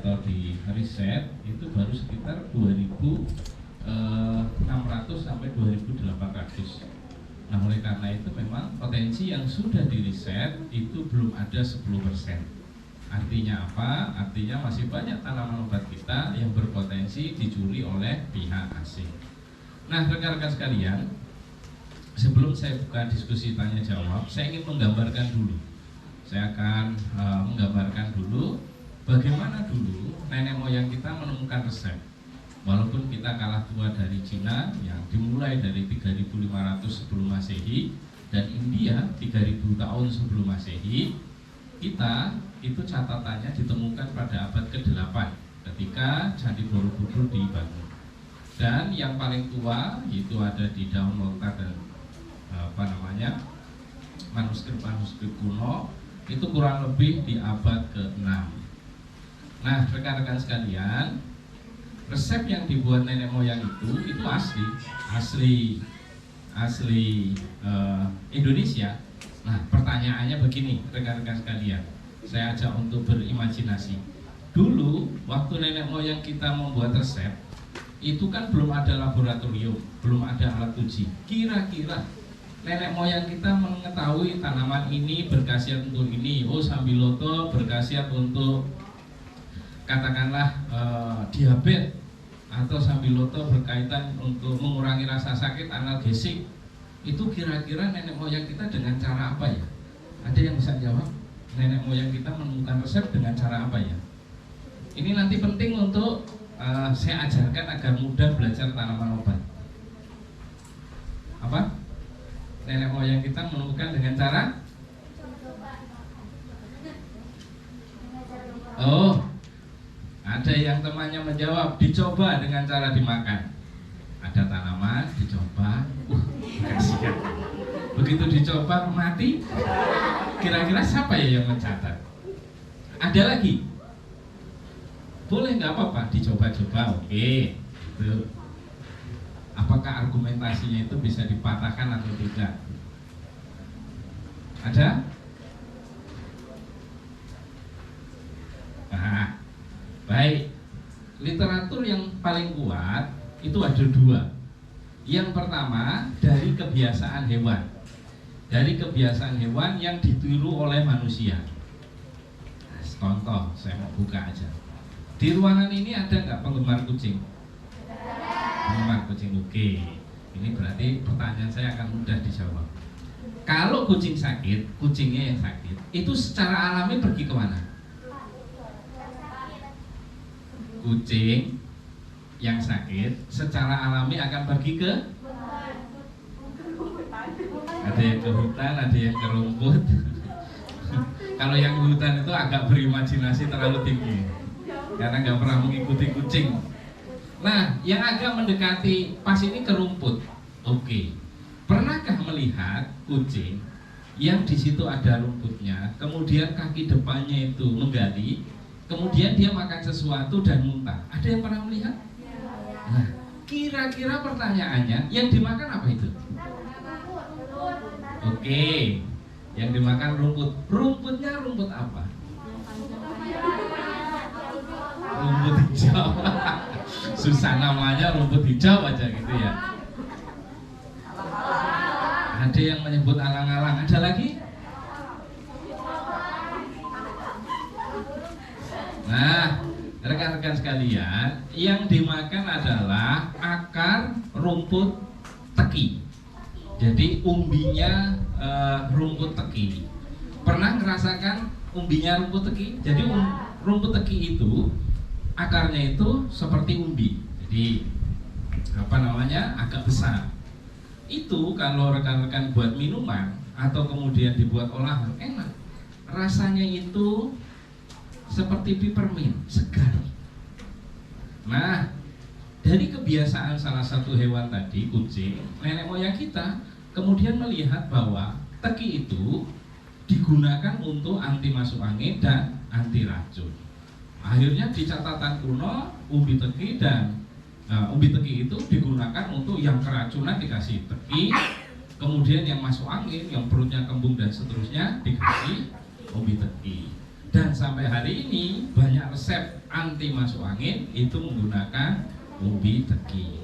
atau di riset itu baru sekitar 2.600 sampai 2.800. Nah, oleh karena itu memang potensi yang sudah di riset itu belum ada 10%. Artinya apa? Artinya masih banyak tanaman obat kita yang berpotensi dicuri oleh pihak asing. Nah, rekan-rekan sekalian, sebelum saya buka diskusi tanya jawab, saya ingin menggambarkan dulu. Saya akan menggambarkan dulu bagaimana dulu nenek moyang kita menemukan resep. Walaupun kita kalah tua dari Cina yang dimulai dari 3.500 sebelum Masehi dan India 3.000 tahun sebelum Masehi, kita itu catatannya ditemukan pada abad ke-8 ketika Candi Borobudur dibangun. Dan yang paling tua itu ada di daun lontar dan manuskrip kuno itu kurang lebih di abad ke-6. Nah, rekan-rekan sekalian, resep yang dibuat nenek moyang itu asli Indonesia. Nah, pertanyaannya begini, rekan-rekan sekalian, saya ajak untuk berimajinasi. Dulu waktu nenek moyang kita membuat resep, itu kan belum ada laboratorium, belum ada alat uji. Kira-kira nenek moyang kita mengetahui tanaman ini berkhasiat untuk ini, sambiloto berkhasiat untuk katakanlah diabetes, atau sambiloto berkaitan untuk mengurangi rasa sakit, analgesik. Itu kira-kira nenek moyang kita dengan cara apa ya? Ada yang bisa jawab? Nenek moyang kita menemukan resep dengan cara apa ya? Ini nanti penting untuk saya ajarkan agar mudah belajar tanaman obat. Apa? Nenek moyang kita menemukan dengan cara? Ada yang temannya menjawab, dicoba dengan cara dimakan. Ada tanaman, dicoba, kasihan. Begitu dicoba, mati. Kira-kira siapa ya yang mencatat? Ada lagi? Boleh, nggak apa-apa, dicoba-coba, oke. Itu. Apakah argumentasinya itu bisa dipatahkan atau tidak? Ada? Nah, baik, literatur yang paling kuat itu ada dua. Yang pertama dari kebiasaan hewan. Dari kebiasaan hewan yang ditiru oleh manusia. Contoh, saya mau buka aja. Di ruangan ini ada nggak penggemar kucing? Penggemar kucing, oke. Ini berarti pertanyaan saya akan mudah dijawab. Kalau kucing sakit, kucingnya yang sakit, itu secara alami pergi kemana? Kucing yang sakit secara alami akan pergi ke, ada yang ke hutan, ada yang ke rumput. Kalau yang ke hutan itu agak berimajinasi terlalu tinggi karena nggak pernah mengikuti kucing. Nah, yang agak mendekati pas ini ke rumput. Oke. Pernahkah melihat kucing yang di situ ada rumputnya, kemudian kaki depannya itu menggali, kemudian dia makan sesuatu dan muntah? Ada yang pernah melihat? Nah, kira-kira pertanyaannya, yang dimakan apa itu? Oke, yang dimakan rumput. Rumputnya rumput apa? Rumput hijau. Susah namanya, rumput hijau aja gitu ya. Ada yang menyebut alang-alang. Ada lagi? Nah, rekan-rekan sekalian, yang dimakan adalah akar rumput teki. Jadi umbinya rumput teki. Pernah merasakan umbinya rumput teki? Jadi rumput teki itu akarnya itu seperti umbi. Jadi agak besar. Itu kalau rekan-rekan buat minuman atau kemudian dibuat olahan, enak. Rasanya itu seperti peppermint, segar. Nah, dari kebiasaan salah satu hewan tadi, kucing, nenek moyang kita kemudian melihat bahwa teki itu digunakan untuk anti masuk angin dan anti racun. Akhirnya di catatan kuno, umbi teki itu digunakan untuk yang keracunan dikasih teki, kemudian yang masuk angin, yang perutnya kembung dan seterusnya dikasih umbi teki. Dan sampai hari ini banyak resep anti masuk angin itu menggunakan umbi teki.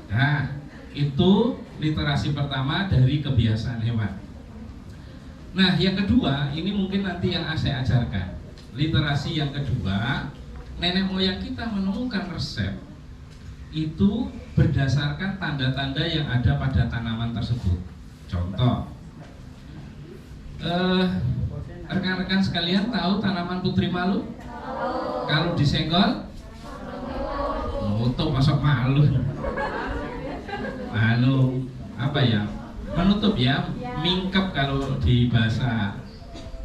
Nah, itu literasi pertama dari kebiasaan hewan. Nah, yang kedua, ini mungkin nanti yang saya ajarkan. Literasi yang kedua, nenek moyang kita menemukan resep itu berdasarkan tanda-tanda yang ada pada tanaman tersebut. Contoh, rekan-rekan sekalian tahu tanaman putri malu? Kalau disenggol, menutup, masuk malu. Apa ya? Menutup ya, mingkep kalau di bahasa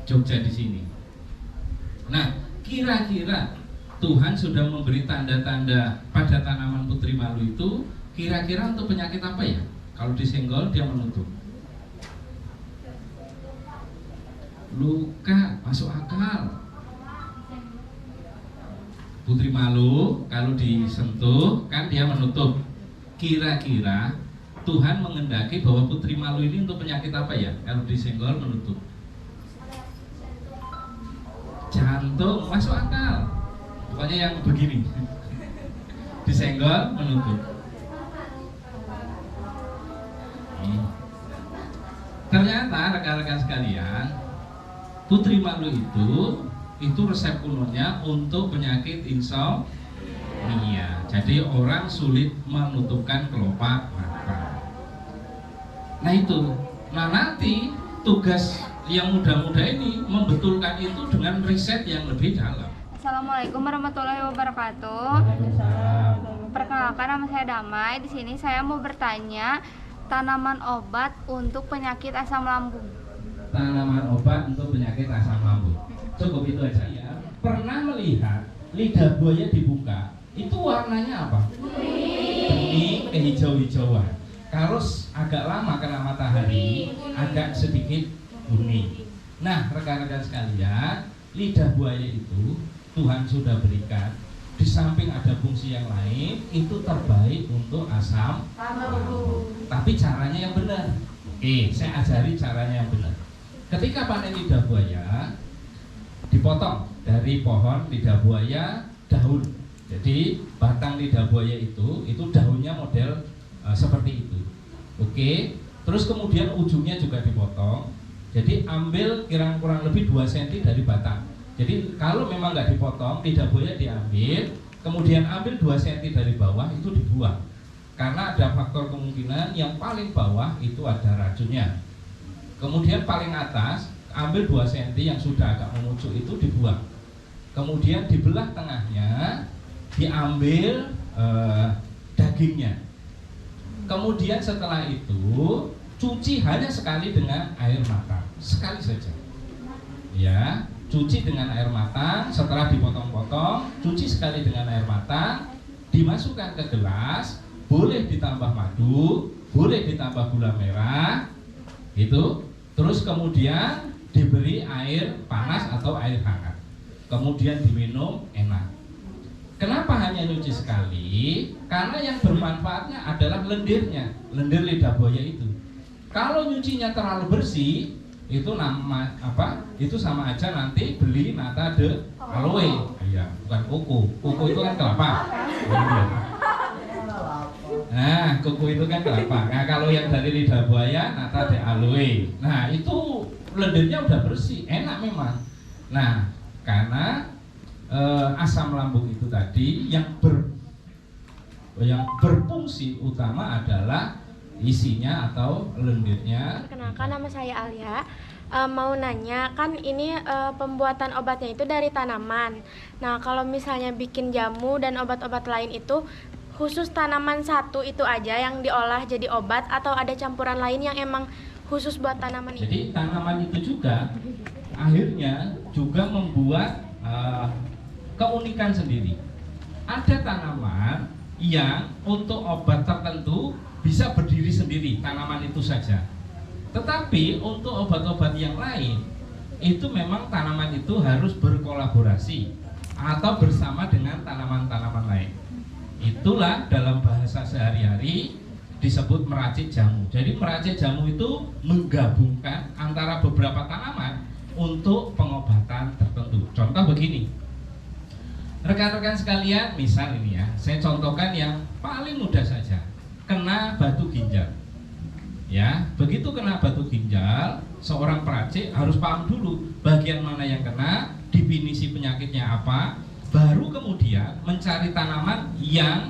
Jogja di sini. Nah, kira-kira Tuhan sudah memberi tanda-tanda pada tanaman putri malu itu, kira-kira untuk penyakit apa ya? Kalau disenggol dia menutup. Luka, masuk akal. Putri malu kalau disentuh kan dia menutup. Kira-kira Tuhan mengendaki bahwa putri malu ini untuk penyakit apa ya? Kalau disenggol menutup. Jantung, masuk akal. Pokoknya yang begini. Disenggol menutup. Ternyata rekan-rekan sekalian, putri malu itu resep kunonya untuk penyakit insomnia. Jadi orang sulit menutupkan kelopak mata. Nah itu. Nah nanti tugas yang muda-muda ini membetulkan itu dengan riset yang lebih dalam. Assalamualaikum warahmatullahi wabarakatuh. Perkenalkan, nama saya Damai. Di sini saya mau bertanya tanaman obat untuk penyakit asam lambung. Tanaman obat untuk penyakit asam lambung. Cukup itu aja ya. Pernah melihat lidah buaya dibuka, itu warnanya apa? Bening kehijau-hijauan. Kalau agak lama kena matahari, agak sedikit kuning. Nah, rekan-rekan sekalian, lidah buaya itu Tuhan sudah berikan. Di samping ada fungsi yang lain, itu terbaik untuk asam lambung. Tapi caranya yang benar. Oke, saya ajari caranya yang benar. Ketika panen lidah buaya, dipotong dari pohon lidah buaya daun. Jadi batang lidah buaya itu daunnya model seperti itu. Oke, terus kemudian ujungnya juga dipotong. Jadi ambil kurang lebih 2 cm dari batang. Jadi kalau memang nggak dipotong, lidah buaya diambil, kemudian ambil 2 cm dari bawah, itu dibuang. Karena ada faktor kemungkinan yang paling bawah itu ada racunnya. Kemudian paling atas, ambil 2 cm yang sudah agak memucuk itu dibuang. Kemudian dibelah tengahnya, diambil dagingnya. Kemudian setelah itu, cuci hanya sekali dengan air matang. Sekali saja. Ya. Cuci dengan air matang, setelah dipotong-potong, cuci sekali dengan air matang, dimasukkan ke gelas, boleh ditambah madu, boleh ditambah gula merah, gitu. Terus kemudian diberi air panas atau air hangat, kemudian diminum, enak. Kenapa hanya nyuci sekali? Karena yang bermanfaatnya adalah lendirnya, lendir lidah buaya itu. Kalau nyucinya terlalu bersih, itu nama apa? Itu sama aja nanti beli nata de aloe. Iya, bukan koko. Koko itu kan kelapa. Nah, koko itu kan kelapa. Nah, kalau yang dari lidah buaya nata de aloe. Nah, itu lendirnya udah bersih, enak memang. Nah, karena asam lambung itu tadi yang berfungsi utama adalah isinya atau lendirnya. Perkenalkan, nama saya Alia. Mau nanya, kan ini pembuatan obatnya itu dari tanaman. Nah, kalau misalnya bikin jamu dan obat-obat lain itu khusus tanaman satu itu aja yang diolah jadi obat, atau ada campuran lain yang emang khusus buat tanaman itu? Jadi tanaman itu juga akhirnya juga membuat keunikan sendiri. Ada tanaman yang untuk obat tertentu bisa berdiri sendiri, tanaman itu saja. Tetapi untuk obat-obat yang lain, itu memang tanaman itu harus berkolaborasi atau bersama dengan tanaman-tanaman lain. Itulah dalam bahasa sehari-hari disebut meracik jamu. Jadi meracik jamu itu menggabungkan antara beberapa tanaman untuk pengobatan tertentu. Contoh begini, rekan-rekan sekalian, misal ini ya, saya contohkan yang paling mudah saja, kena batu ginjal. Ya, begitu kena batu ginjal, seorang peracik harus paham dulu bagian mana yang kena, definisi penyakitnya apa, baru kemudian mencari tanaman yang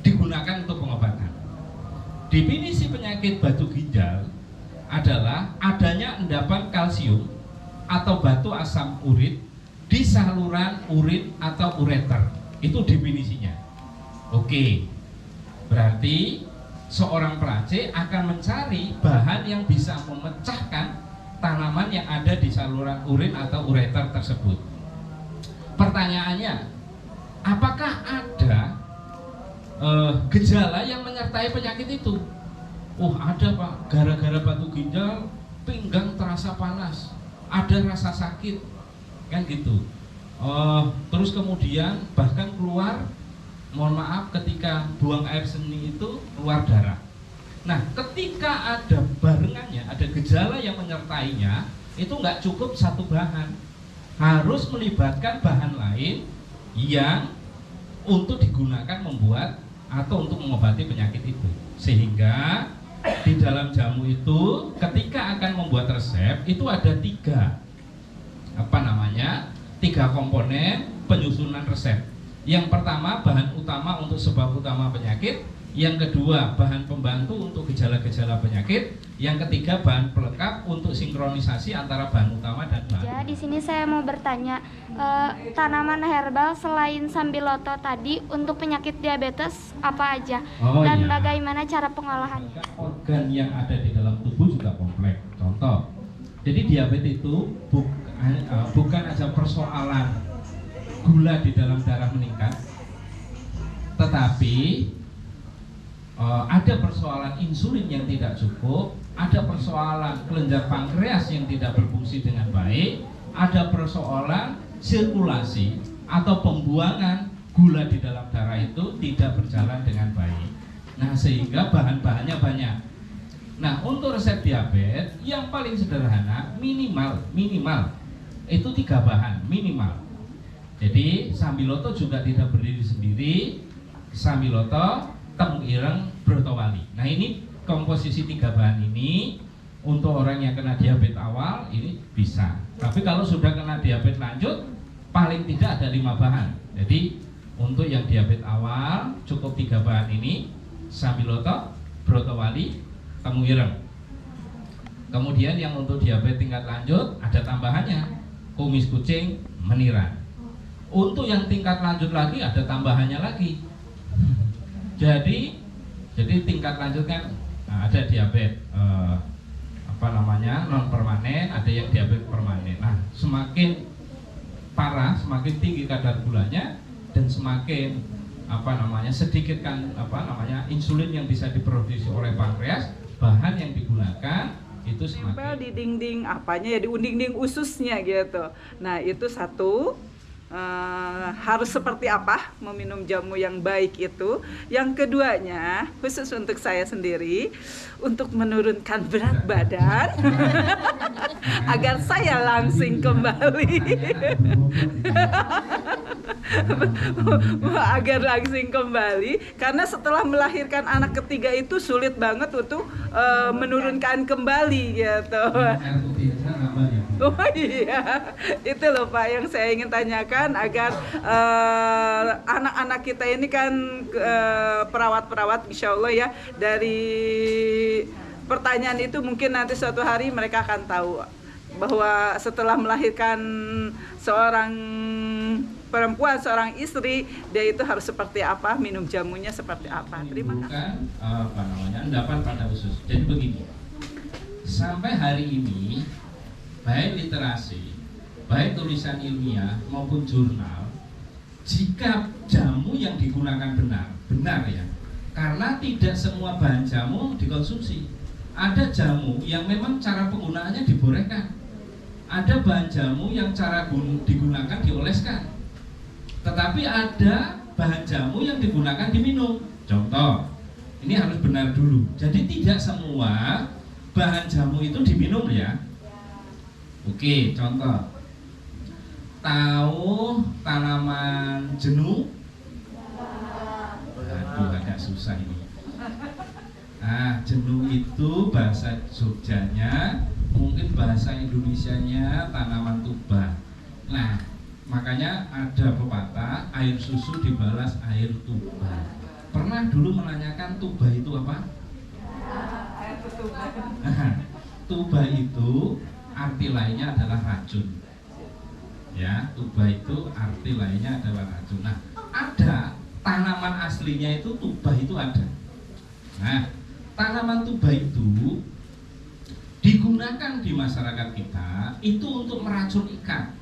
digunakan untuk pengobatan. Definisi penyakit batu ginjal adalah adanya endapan kalsium atau batu asam urit di saluran urin atau ureter. Itu definisinya. Oke, berarti seorang peracik akan mencari bahan yang bisa memecahkan tanaman yang ada di saluran urin atau ureter tersebut. Pertanyaannya, apakah ada gejala yang menyertai penyakit itu? Oh, ada Pak, gara-gara batu ginjal pinggang terasa panas, ada rasa sakit, kan gitu. Terus kemudian bahkan keluar, mohon maaf, ketika buang air seni itu keluar darah. Nah, ketika ada barengannya, ada gejala yang menyertainya, itu nggak cukup satu bahan, harus melibatkan bahan lain yang untuk digunakan membuat atau untuk mengobati penyakit itu. Sehingga di dalam jamu itu ketika akan membuat resep itu ada tiga komponen penyusunan resep. Yang pertama, bahan utama untuk sebab utama penyakit. Yang kedua, bahan pembantu untuk gejala-gejala penyakit. Yang ketiga, bahan pelengkap untuk sinkronisasi antara bahan utama dan bahan. Ya, di sini saya mau bertanya, tanaman herbal selain sambiloto tadi untuk penyakit diabetes apa aja? Dan bagaimana cara pengolahannya? Organ yang ada di dalam tubuh juga kompleks. Contoh, jadi diabetes itu bukan aja persoalan gula di dalam darah meningkat, tetapi ada persoalan insulin yang tidak cukup, ada persoalan kelenjar pankreas yang tidak berfungsi dengan baik, ada persoalan sirkulasi atau pembuangan gula di dalam darah itu tidak berjalan dengan baik. Nah, sehingga bahan-bahannya banyak. Nah, untuk resep diabetes yang paling sederhana minimal itu 3 bahan minimal. Jadi sambiloto juga tidak berdiri sendiri. Sambiloto, temu ireng, brotowali. Nah, ini komposisi 3 bahan ini untuk orang yang kena diabetes awal ini bisa. Tapi kalau sudah kena diabetes lanjut, paling tidak ada 5 bahan. Jadi untuk yang diabetes awal cukup 3 bahan ini: sambiloto, brotowali, temu ireng. Kemudian yang untuk diabetes tingkat lanjut ada tambahannya, kumis kucing, meniran. Untuk yang tingkat lanjut lagi ada tambahannya lagi. Jadi tingkat lanjut kan ada diabetes non permanen, ada yang diabetes permanen. Nah, semakin parah, semakin tinggi kadar gulanya dan semakin sedikit kan insulin yang bisa diproduksi oleh pankreas, bahan yang digunakan itu semakin nempel di dinding di dinding ususnya gitu. Nah, itu satu. Harus seperti apa meminum jamu yang baik itu. Yang keduanya, khusus untuk saya sendiri, untuk menurunkan berat badan agar saya langsing kembali. Agar langsing kembali, karena setelah melahirkan anak ketiga itu sulit banget untuk menurunkan kembali gitu. Oh iya, itu loh Pak yang saya ingin tanyakan, agar anak-anak kita ini kan perawat-perawat, insya Allah ya, dari pertanyaan itu mungkin nanti suatu hari mereka akan tahu bahwa setelah melahirkan seorang perempuan, seorang istri, dia itu harus seperti apa, minum jamunya seperti apa. Terima kasih. Endapan pada usus. Jadi begini, sampai hari ini baik literasi, baik tulisan ilmiah maupun jurnal, jika jamu yang digunakan benar ya, karena tidak semua bahan jamu dikonsumsi. Ada jamu yang memang cara penggunaannya dibolehkan, ada bahan jamu yang cara digunakan dioleskan, tetapi ada bahan jamu yang digunakan diminum. Contoh, ini harus benar dulu. Jadi tidak semua bahan jamu itu diminum ya. Oke, contoh, tahu tanaman jenuh? Aduh, agak susah ini. Nah, jenuh itu bahasa Jogjanya, mungkin bahasa Indonesianya tanaman tuba. Nah, makanya ada pepatah, air susu dibalas air tuba. Pernah dulu menanyakan tuba itu apa? Tuba itu arti lainnya adalah racun. Ya, tuba itu arti lainnya adalah racun. Nah, ada tanaman aslinya itu tuba itu ada. Nah, tanaman tuba itu digunakan di masyarakat kita itu untuk meracun ikan.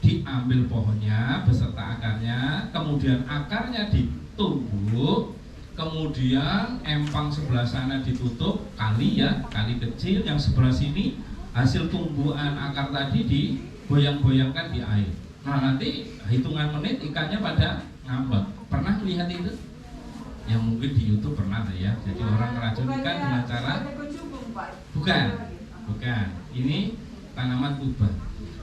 Diambil pohonnya beserta akarnya, kemudian akarnya ditumbuk, kemudian empang sebelah sana ditutup, kali kecil, yang sebelah sini hasil tumbuhan akar tadi digoyang-goyangkan di air. Nah, nanti hitungan menit ikannya pada ngambek. Pernah lihat itu? Yang mungkin di YouTube pernah ya. Jadi orang meracun ikan dengan cara bukan. Ini tanaman tuba.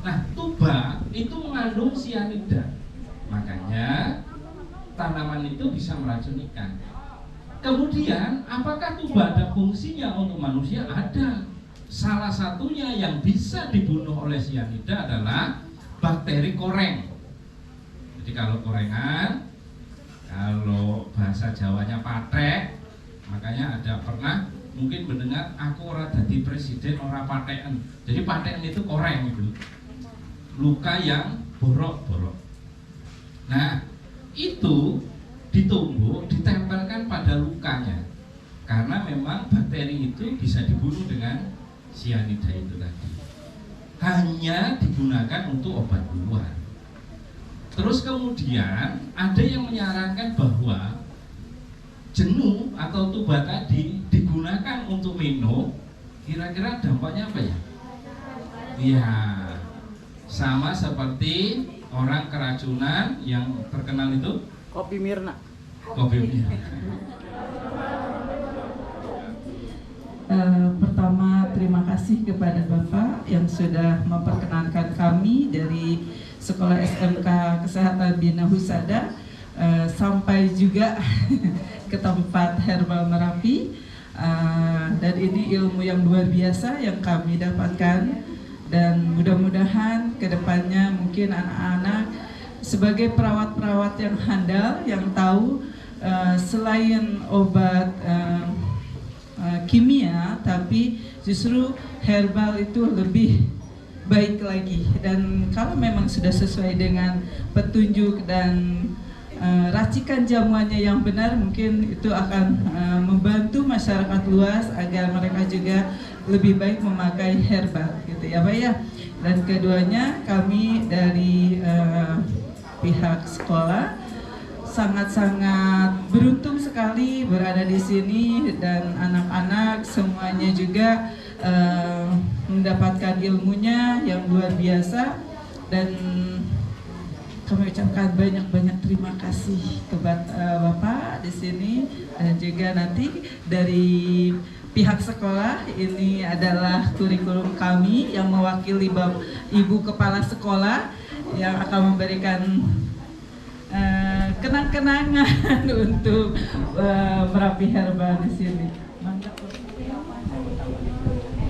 Nah, tuba itu mengandung sianida. Makanya tanaman itu bisa meracun ikan. Kemudian, apakah tuba ada fungsinya untuk manusia? Ada. Salah satunya yang bisa dibunuh oleh sianida adalah bakteri koreng. Jadi kalau korengan, kalau bahasa Jawanya patek, makanya ada pernah mungkin mendengar aku ora dadi presiden ora patekan. Jadi patekan itu koreng itu. Luka yang borok-borok. Nah, itu ditumbuk, ditempelkan pada lukanya. Karena memang bakteri itu bisa dibunuh dengan sianida itu tadi. Hanya digunakan untuk obat luar. Terus kemudian ada yang menyarankan bahwa jenuh atau tuba tadi digunakan untuk minum, kira-kira dampaknya apa ya? Iya, sama seperti orang keracunan yang terkenal itu Kopi Mirna. Kopi Mirna. Pertama, terima kasih kepada Bapak yang sudah memperkenankan kami dari Sekolah SMK Kesehatan Bina Husada sampai juga ke tempat Herbal Merapi, dan ini ilmu yang luar biasa yang kami dapatkan, dan mudah-mudahan kedepannya mungkin anak-anak sebagai perawat-perawat yang handal yang tahu selain obat kimia, tapi justru herbal itu lebih baik lagi. Dan kalau memang sudah sesuai dengan petunjuk dan racikan jamuannya yang benar, mungkin itu akan membantu masyarakat luas agar mereka juga lebih baik memakai herbal, gitu ya Pak ya. Dan keduanya, kami dari pihak sekolah sangat-sangat beruntung sekali berada di sini, dan anak-anak semuanya juga mendapatkan ilmunya yang luar biasa, dan kami ucapkan banyak-banyak terima kasih kepada Bapak di sini, dan juga nanti dari pihak sekolah. Ini adalah kurikulum kami yang mewakili Ibu Kepala Sekolah yang akan memberikan kenang-kenangan untuk Merapi Herbal di sini.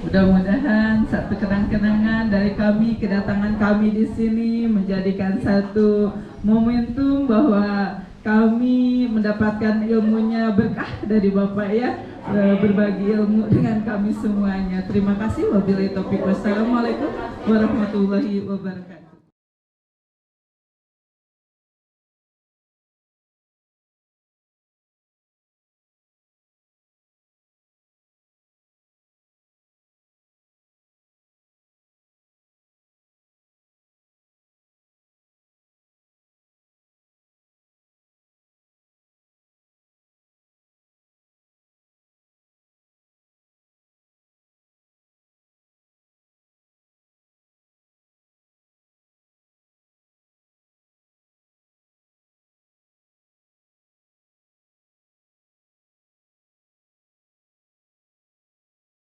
Mudah-mudahan satu kenang-kenangan dari kami, kedatangan kami di sini menjadikan satu momentum bahwa kami mendapatkan ilmunya berkah dari Bapak ya, berbagi ilmu dengan kami semuanya. Terima kasih. Wabillahi taufiq. Wassalamualaikum warahmatullahi wabarakatuh.